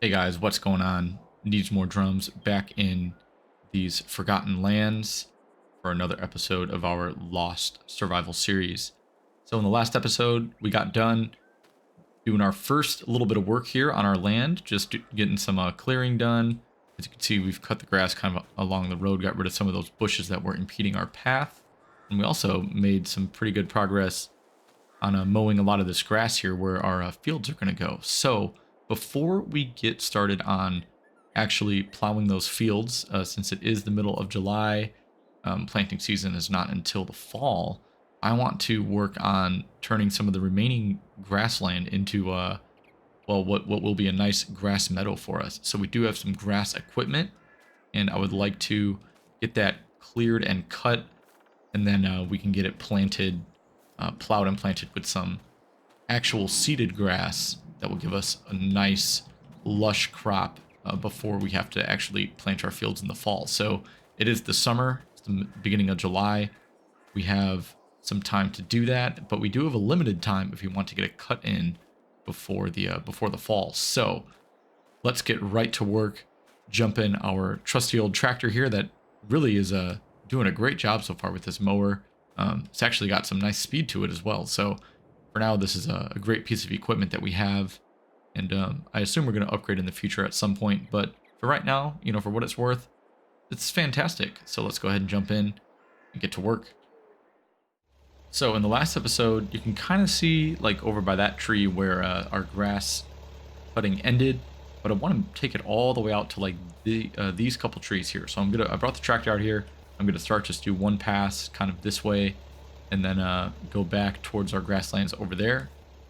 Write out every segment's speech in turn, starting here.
Hey guys, what's going on? Needs more drums back in these forgotten lands for another episode of our Lost Survival series. So in the last episode, we got done doing our first little bit of work here on our land, just getting some clearing done. As you can see, we've cut the grass kind of along the road, got rid of some of those bushes that were impeding our path. And we also made some pretty good progress on mowing a lot of this grass here where our fields are going to go. So before we get started on actually plowing those fields, since it is the middle of July, planting season is not until the fall, I want to work on turning some of the remaining grassland into, well, what will be a nice grass meadow for us. So we do have some grass equipment, and I would like to get that cleared and cut, and then we can get it planted, plowed and planted with some actual seeded grass that will give us a nice lush crop before we have to actually plant our fields in the fall. So it is the summer, it's the beginning of July. We have some time to do that, but we do have a limited time if we want to get it cut in before the fall. So let's get right to work. Jump in our trusty old tractor here that really is doing a great job so far with this mower. It's actually got some nice speed to it as well. So for now, this is a great piece of equipment that we have, and I assume we're going to upgrade in the future at some point. But for right now, you know, for what it's worth, it's fantastic. So let's go ahead and jump in and get to work. So in the last episode, you can kind of see like over by that tree where our grass cutting ended, but I want to take it all the way out to like these couple trees here. So I brought the tractor out here. I'm going to start just do one pass kind of this way, and then go back towards our grasslands over there,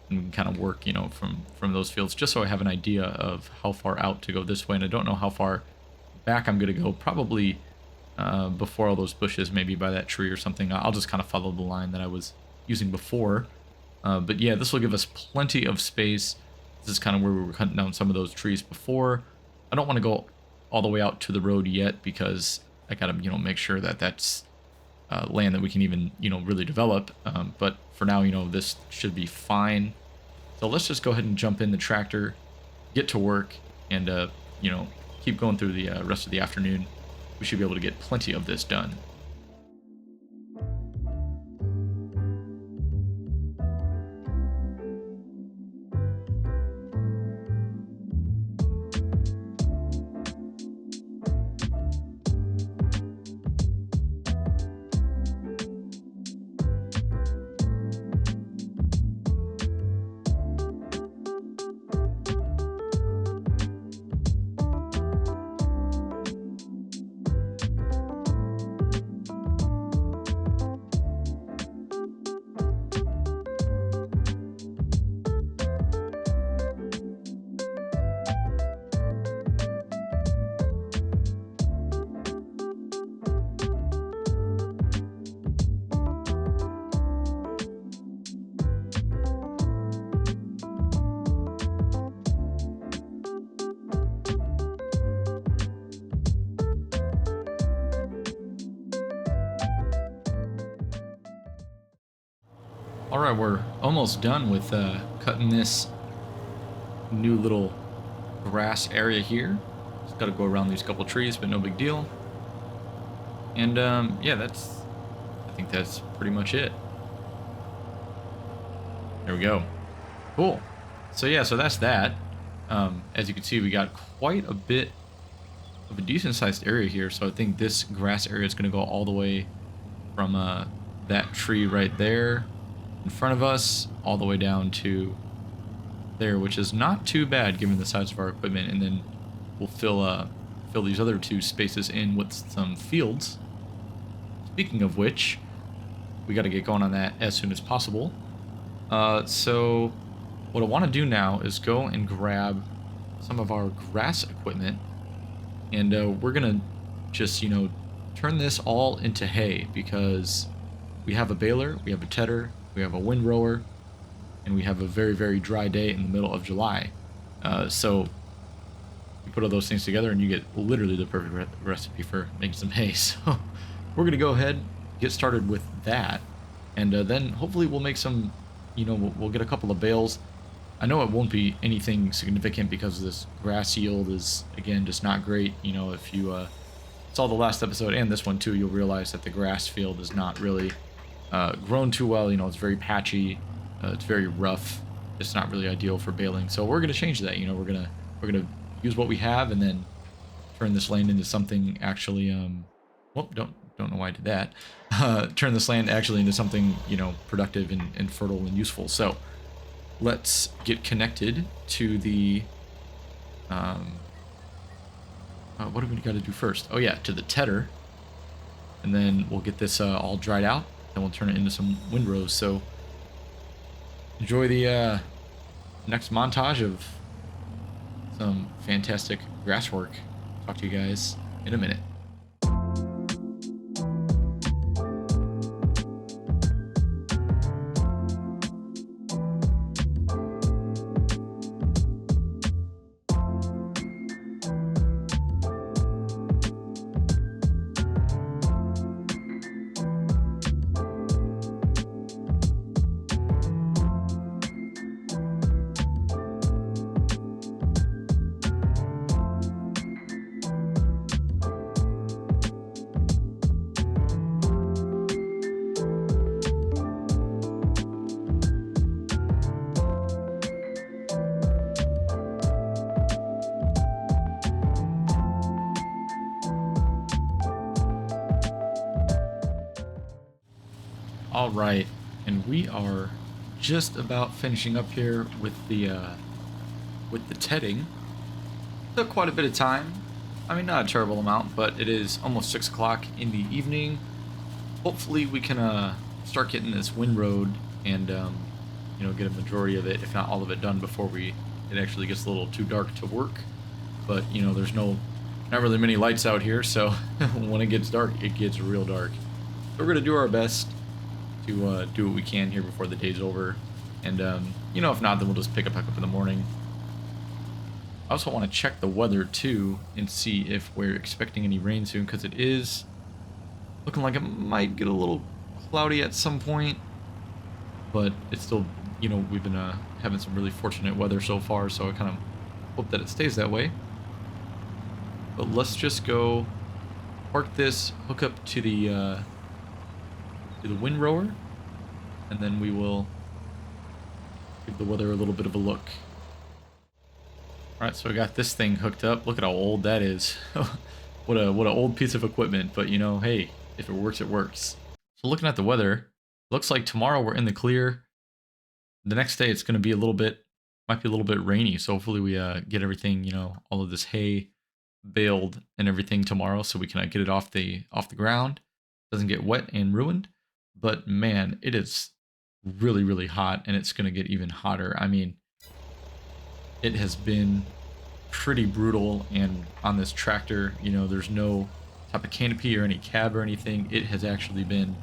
and we can kind of work, you know, from those fields, just so I have an idea of how far out to go this way. And I don't know how far back I'm going to go, probably before all those bushes, maybe by that tree or something. I'll just kind of follow the line that I was using before. But yeah, this will give us plenty of space. This is kind of where we were cutting down some of those trees before. I don't want to go all the way out to the road yet, because I gotta, you know, make sure that that's land that we can even, you know, really develop. But for now, you know, this should be fine. So let's just go ahead and jump in the tractor, get to work, and, you know, keep going through the rest of the afternoon. We should be able to get plenty of this done. All right, we're almost done with cutting this new little grass area here. Just got to go around these couple trees, but no big deal. And yeah, I think that's pretty much it. There we go. Cool. So yeah, so that's that. As you can see, we got quite a bit of a decent sized area here. So I think this grass area is going to go all the way from that tree right there in front of us all the way down to there, which is not too bad given the size of our equipment. And then we'll fill these other two spaces in with some fields. Speaking of which, we got to get going on that as soon as possible. So what I want to do now is go and grab some of our grass equipment, and we're gonna just, you know, turn this all into hay, because we have a baler, we have a tedder, we have a windrower, and we have a very, very dry day in the middle of July. So you put all those things together and you get literally the perfect recipe for making some hay. So we're going to go ahead, get started with that, and then hopefully we'll make some, you know, we'll get a couple of bales. I know it won't be anything significant because this grass yield is, again, just not great. You know, if you saw the last episode and this one too, you'll realize that the grass field is not really grown too well. You know, it's very patchy, it's very rough. It's not really ideal for baling. So we're gonna change that. You know, we're gonna use what we have and then turn this land into something actually. Well, don't know why I did that. Turn this land actually into something, you know, productive and fertile and useful. So let's get connected to the. What do we got to do first? Oh yeah, to the tedder, and then we'll get this all dried out. Then we'll turn it into some windrows. So enjoy the next montage of some fantastic grass work. Talk to you guys in a minute. All right, and we are just about finishing up here with the tedding. Took quite a bit of time. I mean, not a terrible amount, but it is almost 6 o'clock in the evening. Hopefully, we can start getting this windroad and you know, get a majority of it, if not all of it, done before it actually gets a little too dark to work. But you know, there's not really many lights out here, so when it gets dark, it gets real dark. So we're gonna do our best to do what we can here before the day's over, and you know, if not, then we'll just pick it back up in the morning. I also want to check the weather too and see if we're expecting any rain soon, because it is looking like it might get a little cloudy at some point, but it's still, you know, we've been having some really fortunate weather so far, so I kind of hope that it stays that way. But let's just go park this, hook up to the windrower, and then we will give the weather a little bit of a look. All right, so I got this thing hooked up. Look at how old that is. what an old piece of equipment, but you know, hey, if it works, it works. So looking at the weather, looks like tomorrow we're in the clear. The next day it's going to be might be a little bit rainy, so hopefully we get everything, you know, all of this hay baled and everything tomorrow, so we can get it off the ground, doesn't get wet and ruined. But man, it is really, really hot, and it's going to get even hotter. I mean, it has been pretty brutal, and on this tractor, you know, there's no type of canopy or any cab or anything. It has actually been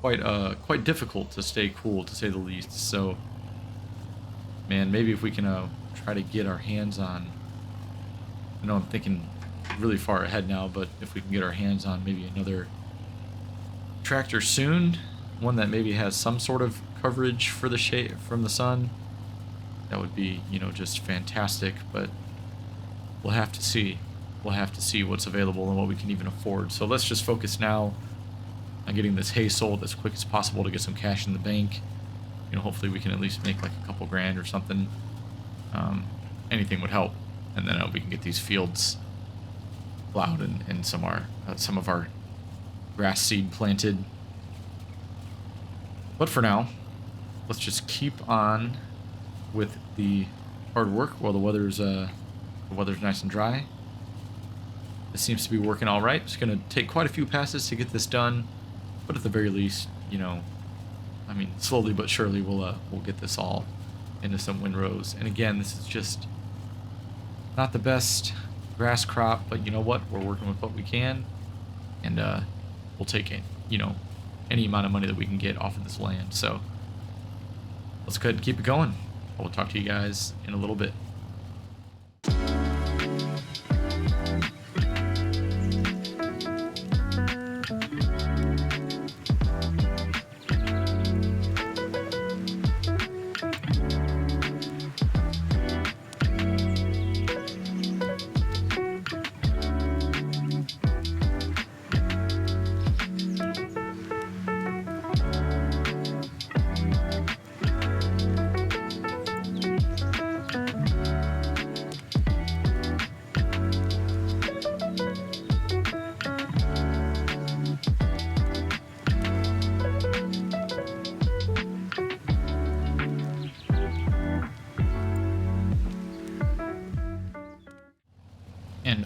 quite difficult to stay cool, to say the least. So, man, maybe if we can try to get our hands on, I know I'm thinking really far ahead now, but if we can get our hands on maybe another tractor soon, one that maybe has some sort of coverage for the shade from the sun, that would be, you know, just fantastic. But we'll have to see what's available and what we can even afford. So let's just focus now on getting this hay sold as quick as possible to get some cash in the bank. You know, hopefully we can at least make like a couple grand or something. Anything would help, and then we can get these fields plowed and some of our grass seed planted. But for now, let's just keep on with the hard work while the weather's nice and dry. This seems to be working all right. It's going to take quite a few passes to get this done, but at the very least, you know, I mean, slowly but surely we'll get this all into some windrows. And again, this is just not the best grass crop, but you know what? We're working with what we can, and we'll take it, you know, any amount of money that we can get off of this land. So let's go ahead and keep it going. I will talk to you guys in a little bit.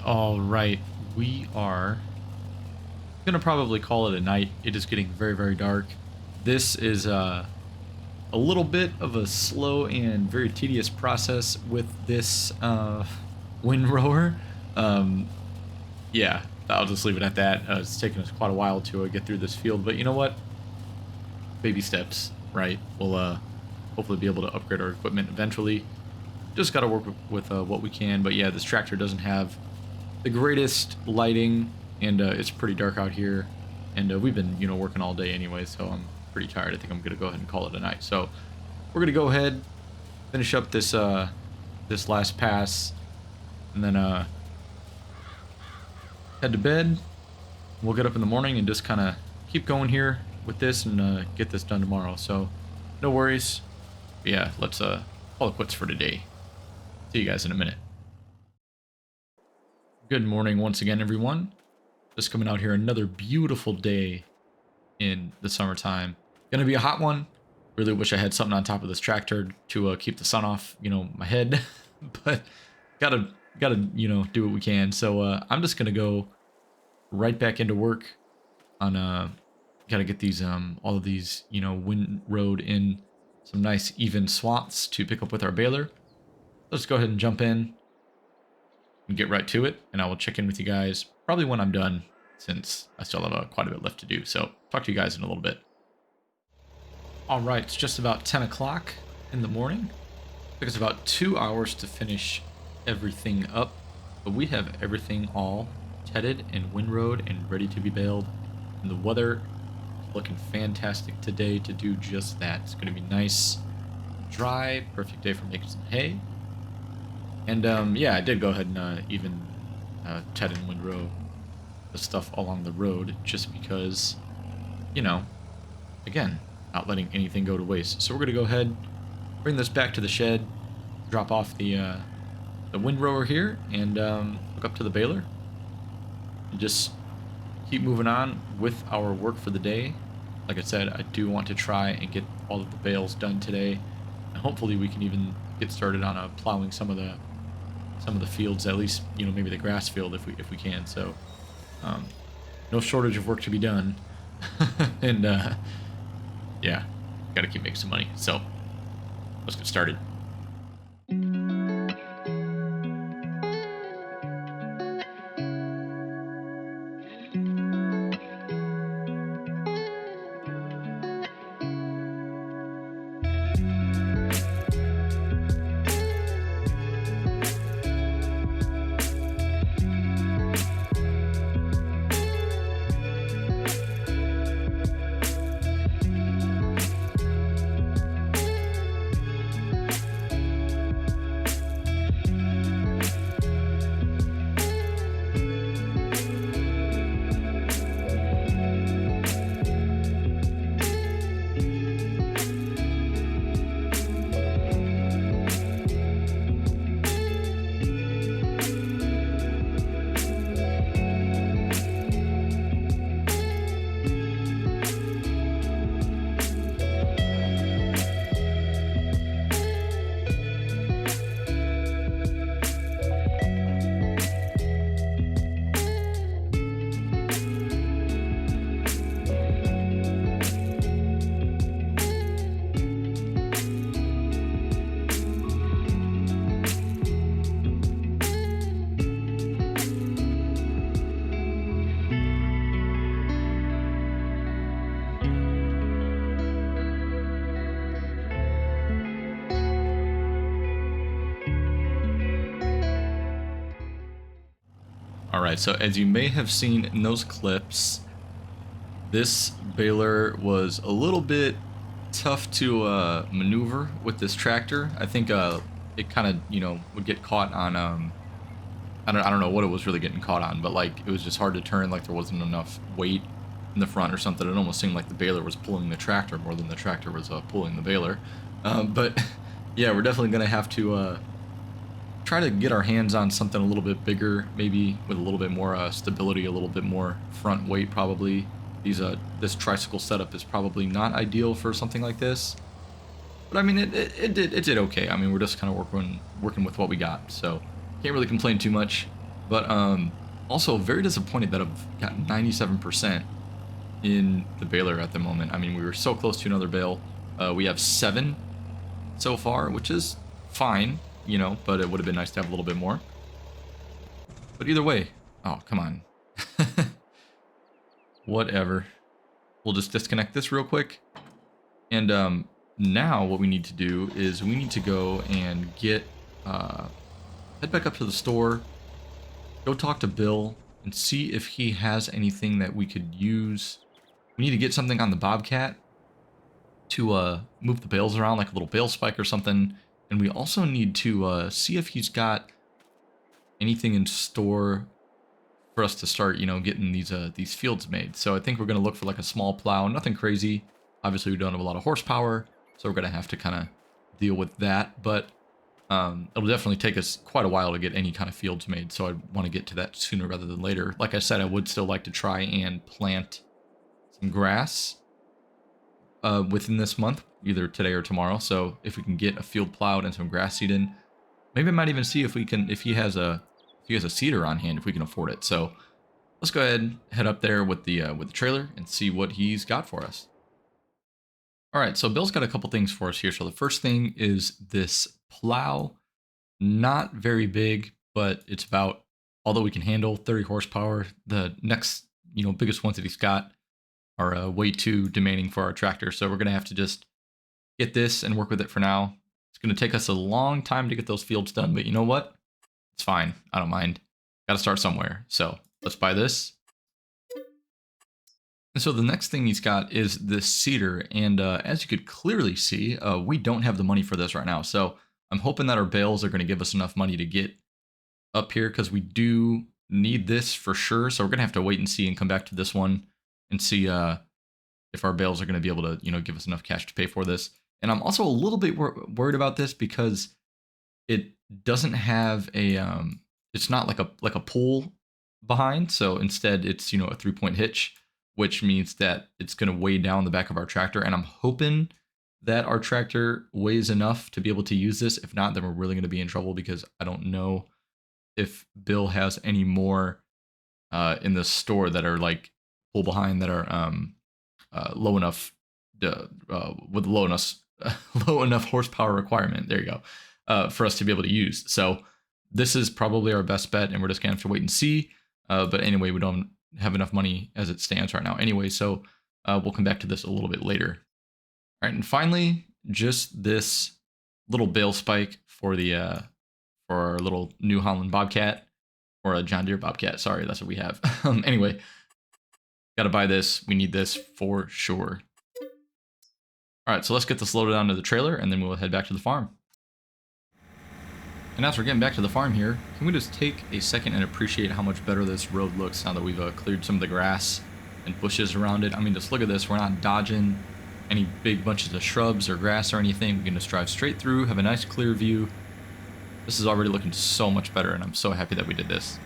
All right, we are gonna probably call it a night. It is getting very, very dark. This is a little bit of a slow and very tedious process with this windrower. Um, yeah, I'll just leave it at that. It's taken us quite a while to get through this field, but you know what? Baby steps, right? We'll hopefully be able to upgrade our equipment eventually. Just got to work with what we can. But yeah, this tractor doesn't have the greatest lighting, and it's pretty dark out here. And we've been, working all day anyway, so I'm pretty tired. I think I'm gonna go ahead and call it a night. So we're gonna go ahead, finish up this this last pass, and then head to bed. We'll get up in the morning and just kind of keep going here with this and get this done tomorrow. So no worries. But yeah, let's call it quits for today. See you guys in a minute. Good morning once again, everyone. Just coming out here, another beautiful day in the summertime. Gonna be a hot one. Really wish I had something on top of this tractor to keep the sun off, my head. But gotta do what we can. So I'm just gonna go right back into work on gotta get these all of these windrowed in some nice even swaths to pick up with our baler. Let's go ahead and jump in and get right to it, and I will check in with you guys probably when I'm done, since I still have quite a bit left to do. So talk to you guys in a little bit. All right, it's just about 10 o'clock in the morning. It took us about 2 hours to finish everything up, but we have everything all tedded and windrowed and ready to be baled, and the weather is looking fantastic today to do just that. It's going to be nice, dry, perfect day for making some hay. And yeah, I did go ahead and even ted and windrow the stuff along the road, just because, again, not letting anything go to waste. So we're gonna go ahead, bring this back to the shed, drop off the windrower here, and hook up to the baler, and just keep moving on with our work for the day. Like I said, I do want to try and get all of the bales done today, and hopefully we can even get started on plowing some of the fields, at least maybe the grass field if we can. So no shortage of work to be done. And yeah, gotta keep making some money. So let's get started. Alright, so as you may have seen in those clips, this baler was a little bit tough to maneuver with this tractor. I think it kind of, would get caught on, I don't know what it was really getting caught on, but like it was just hard to turn, like there wasn't enough weight in the front or something. It almost seemed like the baler was pulling the tractor more than the tractor was pulling the baler. But yeah, we're definitely going to have to try to get our hands on something a little bit bigger, maybe with a little bit more stability, a little bit more front weight probably. This tricycle setup is probably not ideal for something like this, but I mean it did okay. I mean, we're just kind of working with what we got, so can't really complain too much. But also very disappointed that I've got 97% in the baler at the moment. I mean, we were so close to another bale. We have 7 so far, which is fine, you know, but it would have been nice to have a little bit more. But either way, oh, come on. Whatever. We'll just disconnect this real quick. And now what we need to do is we need to go and get, head back up to the store, go talk to Bill, and see if he has anything that we could use. We need to get something on the Bobcat to move the bales around, like a little bale spike or something. And we also need to see if he's got anything in store for us to start, you know, getting these fields made. So I think we're going to look for like a small plow, nothing crazy. Obviously, we don't have a lot of horsepower, so we're going to have to kind of deal with that. But it'll definitely take us quite a while to get any kind of fields made, so I want to get to that sooner rather than later. Like I said, I would still like to try and plant some grass within this month, either today or tomorrow. So if we can get a field plowed and some grass seed in, maybe I might even see if we can, if he has a seeder on hand, if we can afford it. So let's go ahead and head up there with the trailer and see what he's got for us. All right, so Bill's got a couple things for us here. So the first thing is this plow. Not very big, but it's about, although we can handle 30 horsepower, the next, you know, biggest ones that he's got are way too demanding for our tractor. So we're going to have to just get this and work with it for now. It's going to take us a long time to get those fields done, but you know what? It's fine. I don't mind. Got to start somewhere. So let's buy this. And so the next thing he's got is this seeder. And as you could clearly see, we don't have the money for this right now. So I'm hoping that our bales are going to give us enough money to get up here, because we do need this for sure. So we're going to have to wait and see and come back to this one and see if our bales are going to be able to, you know, give us enough cash to pay for this. And I'm also a little bit worried about this because it doesn't have a, it's not like a pull behind. So instead it's, you know, a 3-point hitch, which means that it's going to weigh down the back of our tractor. And I'm hoping that our tractor weighs enough to be able to use this. If not, then we're really going to be in trouble, because I don't know if Bill has any more in the store that are like pull behind, that are low enough with low enough horsepower requirement. There you go, for us to be able to use. So this is probably our best bet, and we're just gonna have to wait and see. But anyway, we don't have enough money as it stands right now. Anyway, so we'll come back to this a little bit later. All right, and finally, just this little bale spike for the for our little New Holland Bobcat, or a John Deere Bobcat. Sorry, that's what we have. Anyway, got to buy this. We need this for sure. All right, so let's get this loaded onto the trailer, and then we'll head back to the farm. And as we're getting back to the farm here, can we just take a second and appreciate how much better this road looks now that we've cleared some of the grass and bushes around it? I mean, just look at this. We're not dodging any big bunches of shrubs or grass or anything. We can just drive straight through, have a nice clear view. This is already looking so much better, and I'm so happy that we did this.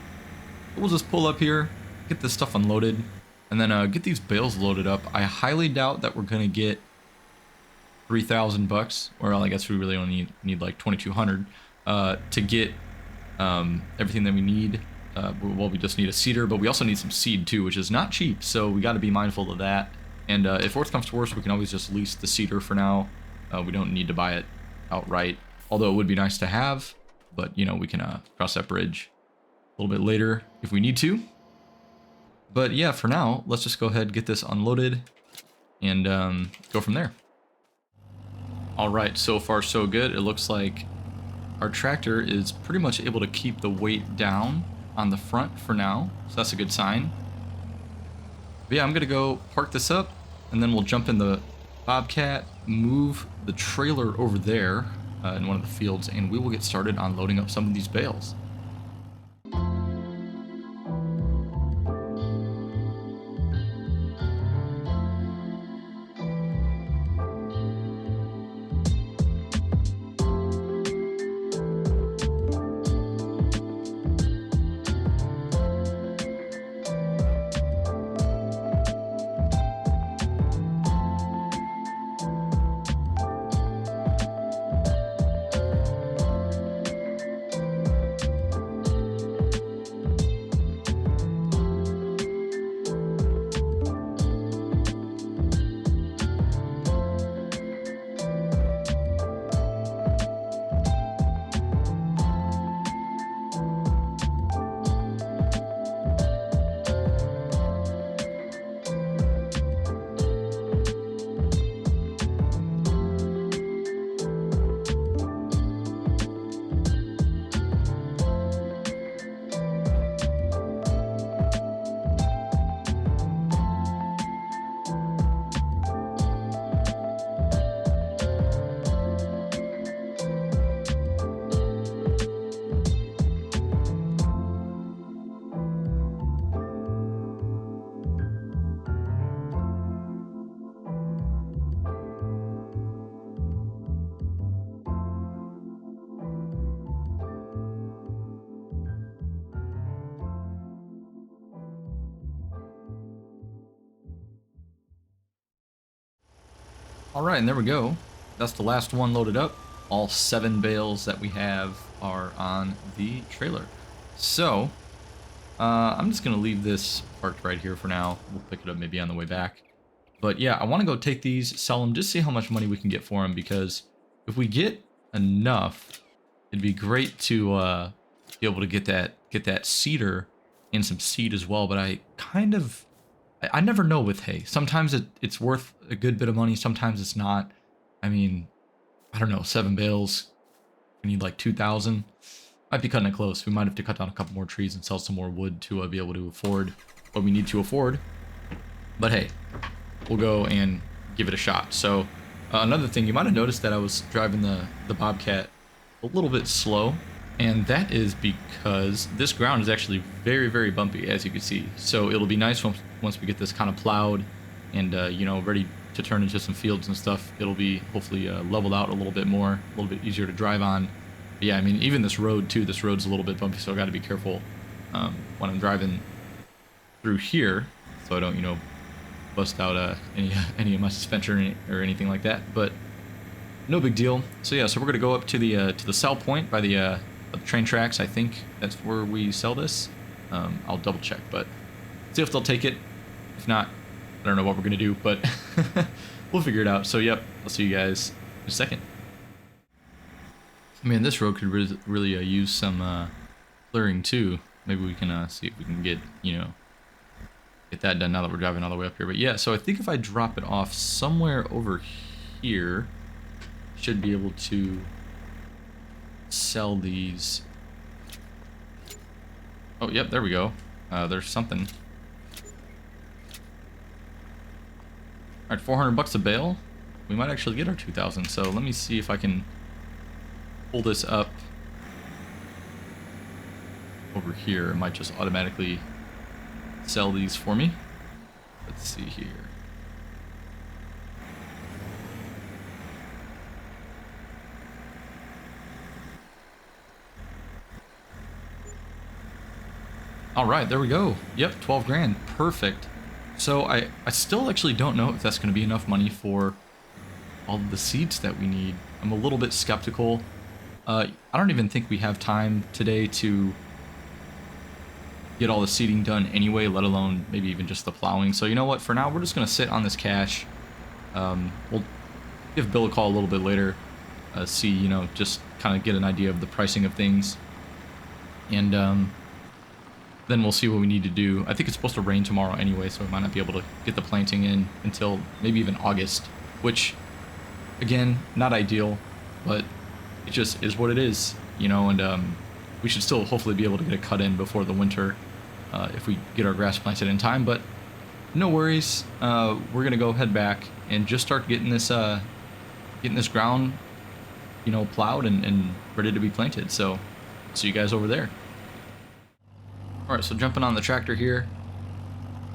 We'll just pull up here, get this stuff unloaded, and then get these bales loaded up. I highly doubt that we're going to get 3,000 bucks, or I guess we really only need like 2,200 to get everything that we need. Well, we just need a seeder, but we also need some seed too, which is not cheap, so we got to be mindful of that. And if worse comes to worse, we can always just lease the seeder for now. We don't need to buy it outright, although it would be nice to have, but you know, we can cross that bridge a little bit later if we need to. But yeah, for now, let's just go ahead and get this unloaded and go from there. All right, so far so good. It looks like our tractor is pretty much able to keep the weight down on the front for now, so that's a good sign. But yeah, I'm gonna go park this up, and then we'll jump in the Bobcat, move the trailer over there in one of the fields, and we will get started on loading up some of these bales. All right, and there we go. That's the last one loaded up. All 7 bales that we have are on the trailer. So, I'm just gonna leave this parked right here for now. We'll pick it up maybe on the way back. But yeah, I want to go take these, sell them, just see how much money we can get for them, because if we get enough, it'd be great to be able to get that cedar and some seed as well. But I never know with hay. Sometimes it's worth a good bit of money, sometimes it's not. I mean, I don't know, 7 bales, we need like 2,000. Might be cutting it close. We might have to cut down a couple more trees and sell some more wood to be able to afford what we need to afford. But hey, we'll go and give it a shot. So another thing, you might have noticed that I was driving the Bobcat a little bit slow, and that is because this ground is actually very, very bumpy, as you can see. So it'll be nice once we get this kind of plowed and you know, ready to turn into some fields and stuff. It'll be hopefully leveled out a little bit more, a little bit easier to drive on. But yeah, I mean, even this road too, this road's a little bit bumpy, so I got to be careful when I'm driving through here, so I don't, you know, bust out any of my suspension or anything like that. But no big deal. So yeah, so we're gonna go up to the sell point by the train tracks. I think that's where we sell this. I'll double check, but see if they'll take it. If not, I don't know what we're gonna do, but we'll figure it out. So yep, I'll see you guys in a second. I mean, this road could really use some clearing too. Maybe we can see if we can get, you know, get that done now that we're driving all the way up here. But yeah, so I think if I drop it off somewhere over here, should be able to sell these. Oh, yep, there we go. There's something. All right, 400 bucks a bale. We might actually get our 2,000. So let me see if I can pull this up over here. It might just automatically sell these for me. Let's see here. All right, there we go. Yep, 12 grand, perfect. So I still actually don't know if that's going to be enough money for all of the seeds that we need. I'm a little bit skeptical. I don't even think we have time today to get all the seeding done anyway, let alone maybe even just the plowing. So you know what, for now we're just going to sit on this cash. We'll give Bill a call a little bit later, see, you know, just kind of get an idea of the pricing of things, and then we'll see what we need to do. I think it's supposed to rain tomorrow anyway, so we might not be able to get the planting in until maybe even August, which again, not ideal, but it just is what it is, you know. And we should still hopefully be able to get it cut in before the winter if we get our grass planted in time. But no worries, we're gonna go head back and just start getting this ground, you know, plowed and ready to be planted. So see you guys over there. All right, so jumping on the tractor here.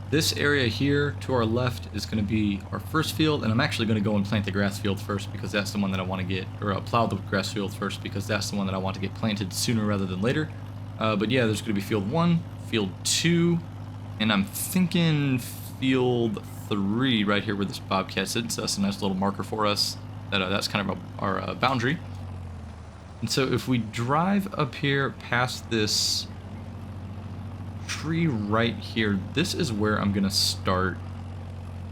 This area here to our left is going to be our first field, and I'm actually going to go and plant the grass field first because that's the one that I want to get, or plow the grass field first because that's the one that I want to get planted sooner rather than later. But yeah, there's going to be field 1, field 2, and I'm thinking field 3 right here where this Bobcat sits. That's a nice little marker for us. That's kind of our boundary. And so if we drive up here past this tree right here, this is where I'm gonna start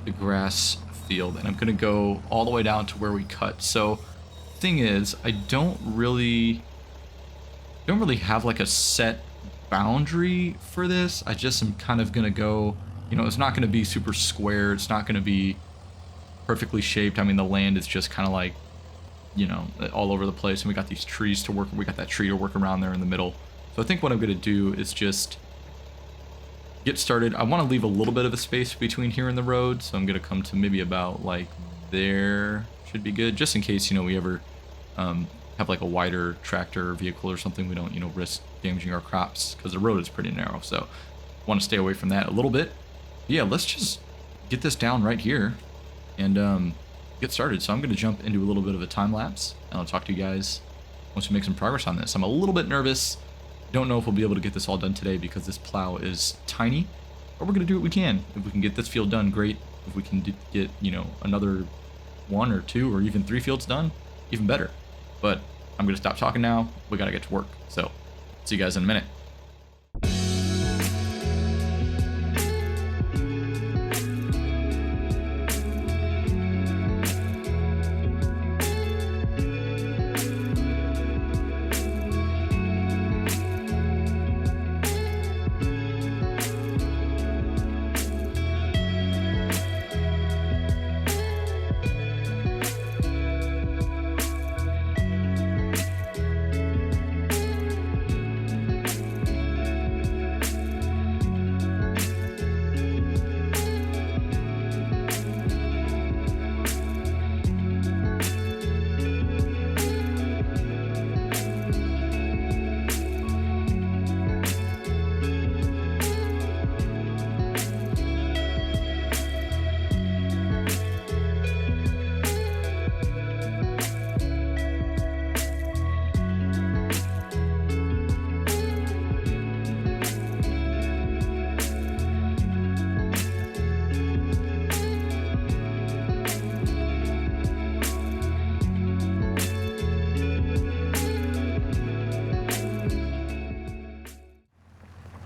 the grass field, and I'm gonna go all the way down to where we cut. So thing is, I don't really have like a set boundary for this. I just am kind of gonna go, you know, it's not gonna be super square, it's not gonna be perfectly shaped. I mean, the land is just kind of like, you know, all over the place, and we got these trees to work, we got that tree to work around there in the middle. So I think what I'm gonna do is just get started. I want to leave a little bit of a space between here and the road, so I'm going to come to maybe about like there. Should be good, just in case, you know, we ever have like a wider tractor or vehicle or something. We don't, you know, risk damaging our crops because the road is pretty narrow, so want to stay away from that a little bit. Yeah, let's just get this down right here and get started. So I'm going to jump into a little bit of a time lapse, and I'll talk to you guys once we make some progress on this. I'm a little bit nervous. Don't know if we'll be able to get this all done today because this plow is tiny, but we're going to do what we can. If we can get this field done, great. If we can get, you know, another 1 or 2 or even 3 fields done, even better. But I'm going to stop talking now. We got to get to work. So see you guys in a minute.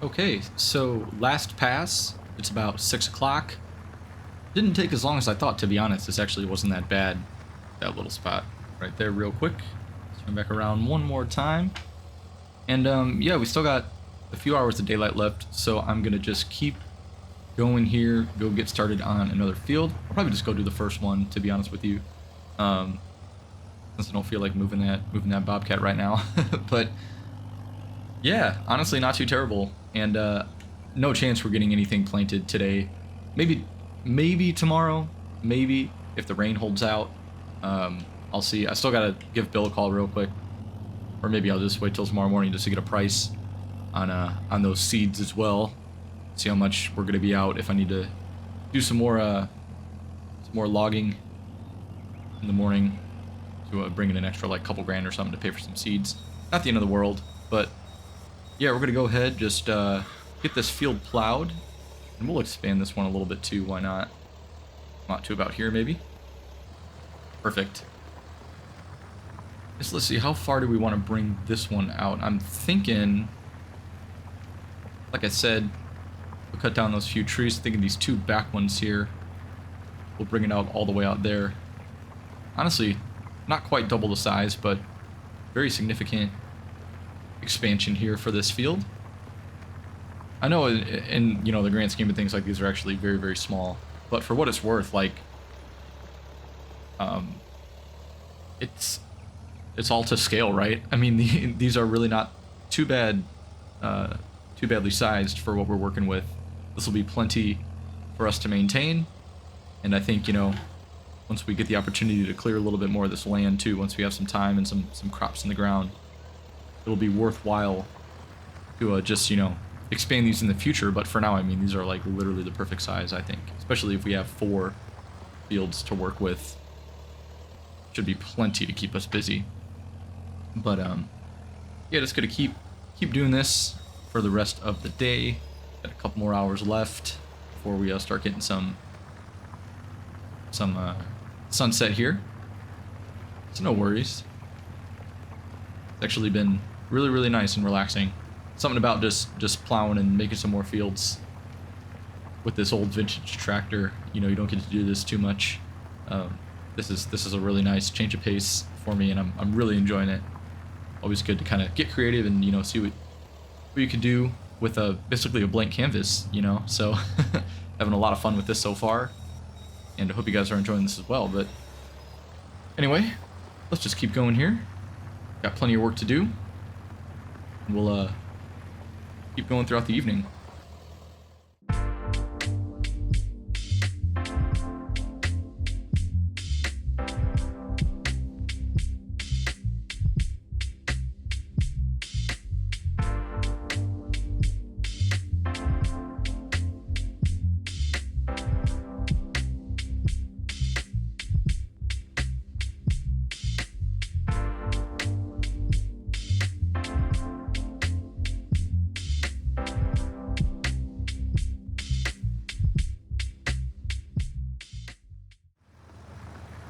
Okay, so last pass, it's about 6 o'clock. Didn't take as long as I thought, to be honest. This actually wasn't that bad, that little spot right there real quick. Let's turn back around one more time. And yeah, we still got a few hours of daylight left, so I'm gonna just keep going here, go get started on another field. I'll probably just go do the first one, to be honest with you. Since I don't feel like moving that bobcat right now. But yeah, honestly not too terrible. And no chance we're getting anything planted today. Maybe tomorrow, maybe if the rain holds out. I'll see. I still gotta give Bill a call real quick, or maybe I'll just wait till tomorrow morning just to get a price on those seeds as well. See how much we're gonna be out if I need to do some more logging in the morning to bring in an extra like couple grand or something to pay for some seeds. Not the end of the world, but yeah, we're gonna go ahead, just get this field plowed, and we'll expand this one a little bit too. Why not? Not to about here, maybe. Perfect. Let's see, how far do we want to bring this one out? I'm thinking, like I said, we'll cut down those few trees. Thinking these two back ones here, we'll bring it out all the way out there. Honestly, not quite double the size, but very significant expansion here for this field. I know in the grand scheme of things, like, these are actually very, very small, but for what it's worth, like, it's all to scale, right? I mean, these are really not too badly sized for what we're working with. This will be plenty for us to maintain, and I think, once we get the opportunity to clear a little bit more of this land too, once we have some time and some crops in the ground, it'll be worthwhile to just, expand these in the future. But for now, I mean, these are like literally the perfect size, I think, especially if we have 4 fields to work with. Should be plenty to keep us busy. But yeah, just gonna keep doing this for the rest of the day. Got a couple more hours left before we start getting some sunset here. So no worries. It's actually been really, really nice and relaxing. Something about just plowing and making some more fields with this old vintage tractor. You don't get to do this too much. This is a really nice change of pace for me, and I'm really enjoying it. Always good to kind of get creative and see what you can do with basically a blank canvas. So having a lot of fun with this so far, and I hope you guys are enjoying this as well. But anyway, let's just keep going here. Got plenty of work to do. We'll keep going throughout the evening.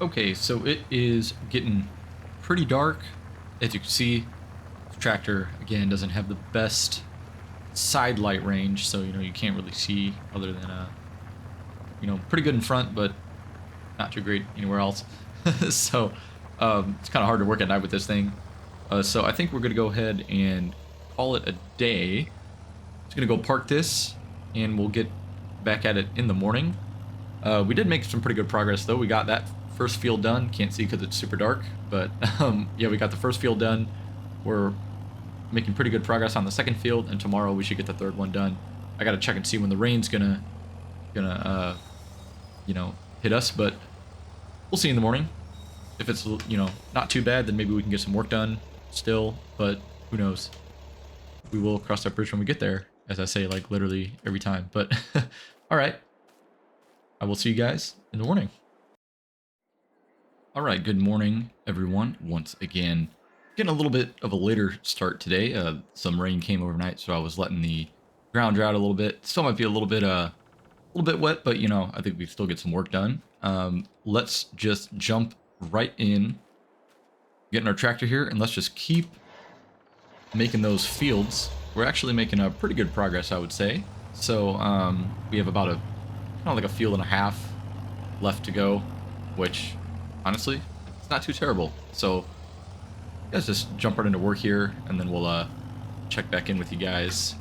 Okay, so it is getting pretty dark. As you can see, the tractor, again, doesn't have the best side light range, so, you can't really see other than, pretty good in front, but not too great anywhere else. So, it's kind of hard to work at night with this thing. So I think we're going to go ahead and call it a day. Just going to go park this, and we'll get back at it in the morning. We did make some pretty good progress, though. We got that first field done. Can't see because it's super dark, but yeah, we got the first field done. We're making pretty good progress on the second field, and tomorrow we should get the third one done. I got to check and see when the rain's gonna hit us, but we'll see in the morning. If it's, not too bad, then maybe we can get some work done still, but who knows. We will cross that bridge when we get there, as I say, like, literally every time. But all right, I will see you guys in the morning. All right, good morning, everyone. Once again, getting a little bit of a later start today. Some rain came overnight, so I was letting the ground dry out a little bit. Still might be a little bit wet, but I think we still get some work done. Let's just jump right in, getting our tractor here, and let's just keep making those fields. We're actually making a pretty good progress, I would say. So we have about like a field and a half left to go, which honestly, it's not too terrible. So let's just jump right into work here, and then we'll check back in with you guys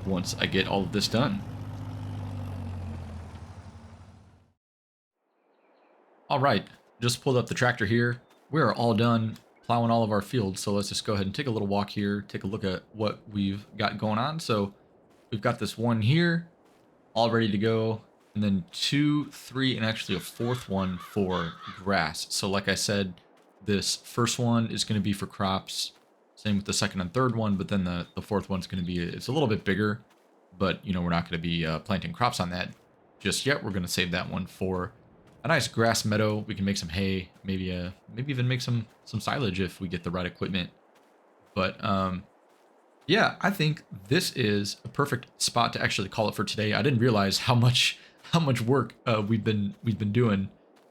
once I get all of this done. All right, just pulled up the tractor here. We are all done plowing all of our fields, so let's just go ahead and take a little walk here, take a look at what we've got going on. So we've got this one here all ready to go, and then 2, 3, and actually a fourth one for grass. So like I said, this first one is going to be for crops, same with the second and third one, but then the fourth one's going to be, it's a little bit bigger, but we're not going to be planting crops on that just yet. We're going to save that one for a nice grass meadow. We can make some hay, maybe even make some silage if we get the right equipment. But yeah, I think this is a perfect spot to actually call it for today. I didn't realize how much work we've been doing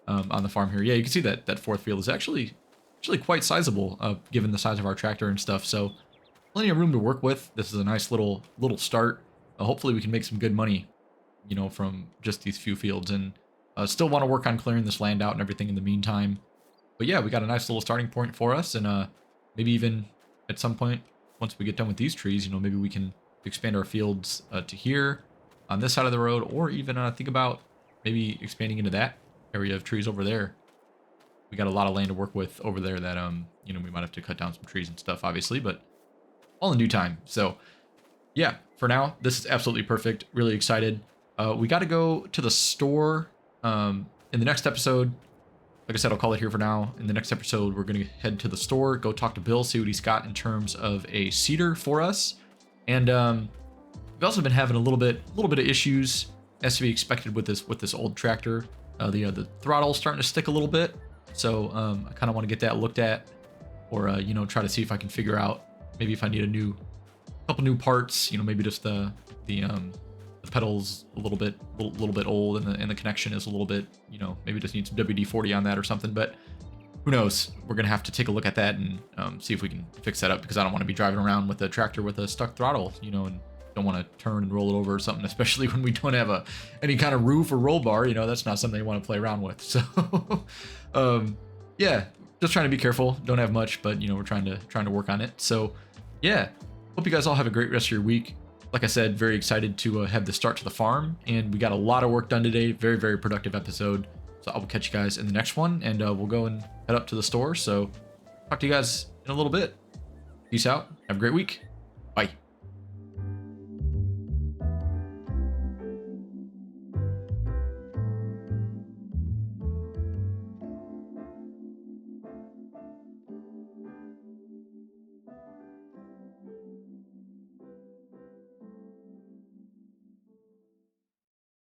on the farm here. Yeah, you can see that fourth field is actually quite sizable given the size of our tractor and stuff. So plenty of room to work with. This is a nice little start. Hopefully we can make some good money, from just these few fields, and still want to work on clearing this land out and everything in the meantime. But yeah, we got a nice little starting point for us, and maybe even at some point, once we get done with these trees, maybe we can expand our fields to here on this side of the road, or even think about maybe expanding into that area of trees over there. We got a lot of land to work with over there that, we might have to cut down some trees and stuff, obviously, but all in due time. So yeah, for now, this is absolutely perfect. Really excited. We got to go to the store in the next episode. Like I said, I'll call it here for now. In the next episode, we're going to head to the store, go talk to Bill, see what he's got in terms of a seeder for us. And we've also been having a little bit of issues, as to be expected with this old tractor. The throttle's starting to stick a little bit, so I kind of want to get that looked at, or try to see if I can figure out maybe if I need a couple new parts. Maybe just the pedal's a little bit old, and the connection is a little bit, maybe just need some WD-40 on that or something. But who knows? We're gonna have to take a look at that and see if we can fix that up, because I don't want to be driving around with a tractor with a stuck throttle, and don't want to turn and roll it over or something, especially when we don't have any kind of roof or roll bar. That's not something you want to play around with. So yeah, just trying to be careful. Don't have much, but we're trying to work on it. So yeah, hope you guys all have a great rest of your week. Like I said, very excited to have the start to the farm, and we got a lot of work done today. Very, very productive episode. So I will catch you guys in the next one, and we'll go and head up to the store. So talk to you guys in a little bit. Peace out. Have a great week.